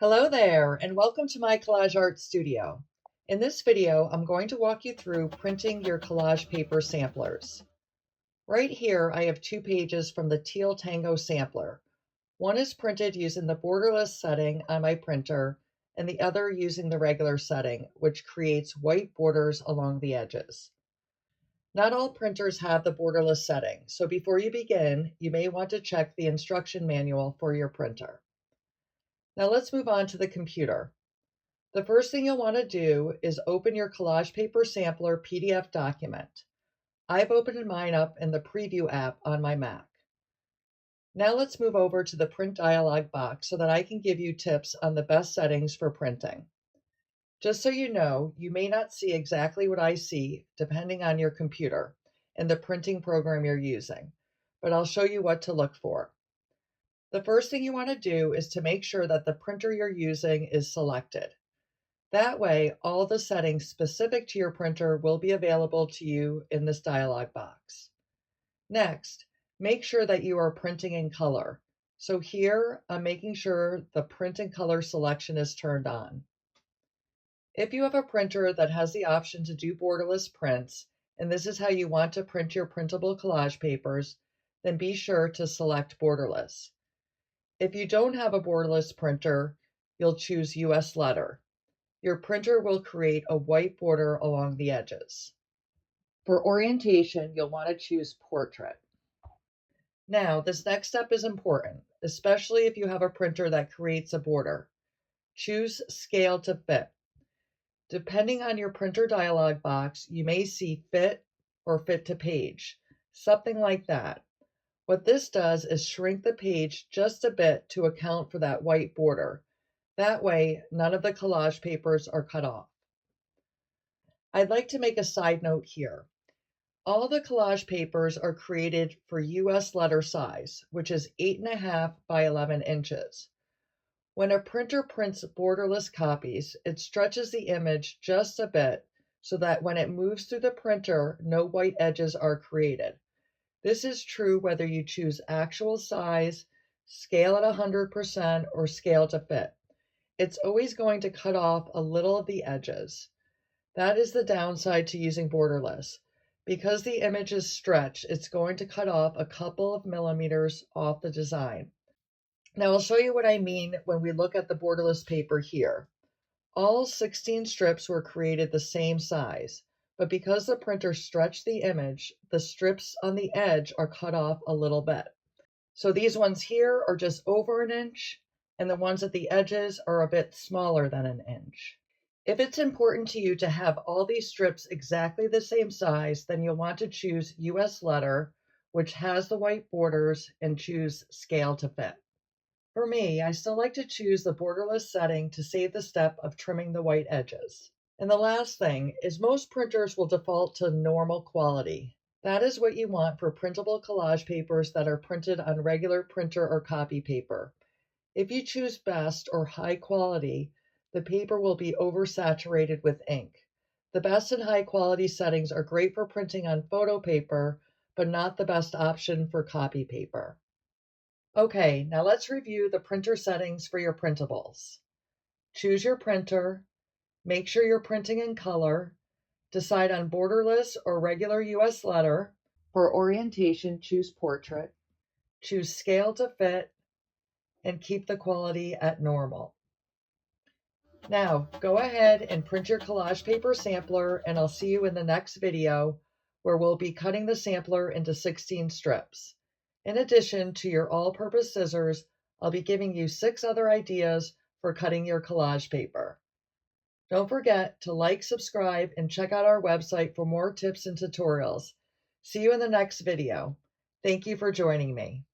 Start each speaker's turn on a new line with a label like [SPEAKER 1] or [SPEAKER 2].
[SPEAKER 1] Hello there, and welcome to my collage art studio. In this video, I'm going to walk you through printing your collage paper samplers. Right here, I have 2 pages from the Teal Tango sampler. One is printed using the borderless setting on my printer, and the other using the regular setting, which creates white borders along the edges. Not all printers have the borderless setting, so before you begin, you may want to check the instruction manual for your printer. Now let's move on to the computer. The first thing you'll want to do is open your collage paper sampler PDF document. I've opened mine up in the preview app on my Mac. Now let's move over to the print dialog box so that I can give you tips on the best settings for printing. Just so you know, you may not see exactly what I see depending on your computer and the printing program you're using, but I'll show you what to look for. The first thing you want to do is to make sure that the printer you're using is selected. That way, all the settings specific to your printer will be available to you in this dialog box. Next, make sure that you are printing in color. So here, I'm making sure the print in color selection is turned on. If you have a printer that has the option to do borderless prints, and this is how you want to print your printable collage papers, then be sure to select borderless. If you don't have a borderless printer, you'll choose US Letter. Your printer will create a white border along the edges. For orientation, you'll want to choose Portrait. Now, this next step is important, especially if you have a printer that creates a border. Choose Scale to Fit. Depending on your printer dialog box, you may see Fit or Fit to Page, something like that. What this does is shrink the page just a bit to account for that white border. That way, none of the collage papers are cut off. I'd like to make a side note here. All the collage papers are created for US letter size, which is 8.5 by 11 inches. When a printer prints borderless copies, it stretches the image just a bit so that when it moves through the printer, no white edges are created. This is true whether you choose actual size, scale at 100%, or scale to fit. It's always going to cut off a little of the edges. That is the downside to using borderless. Because the image is stretched, it's going to cut off a couple of millimeters off the design. Now I'll show you what I mean when we look at the borderless paper here. All 16 strips were created the same size, but because the printer stretched the image, the strips on the edge are cut off a little bit. So these ones here are just over an inch, and the ones at the edges are a bit smaller than an inch. If it's important to you to have all these strips exactly the same size, then you'll want to choose US Letter, which has the white borders, and choose Scale to Fit. For me, I still like to choose the borderless setting to save the step of trimming the white edges. And the last thing is most printers will default to normal quality. That is what you want for printable collage papers that are printed on regular printer or copy paper. If you choose best or high quality, the paper will be oversaturated with ink. The best and high quality settings are great for printing on photo paper, but not the best option for copy paper. Okay, now let's review the printer settings for your printables. Choose your printer, make sure you're printing in color, decide on borderless or regular US letter. For orientation, choose Portrait, choose Scale to Fit, and keep the quality at normal. Now, go ahead and print your collage paper sampler, and I'll see you in the next video where we'll be cutting the sampler into 16 strips. In addition to your all-purpose scissors, I'll be giving you 6 other ideas for cutting your collage paper. Don't forget to like, subscribe, and check out our website for more tips and tutorials. See you in the next video. Thank you for joining me.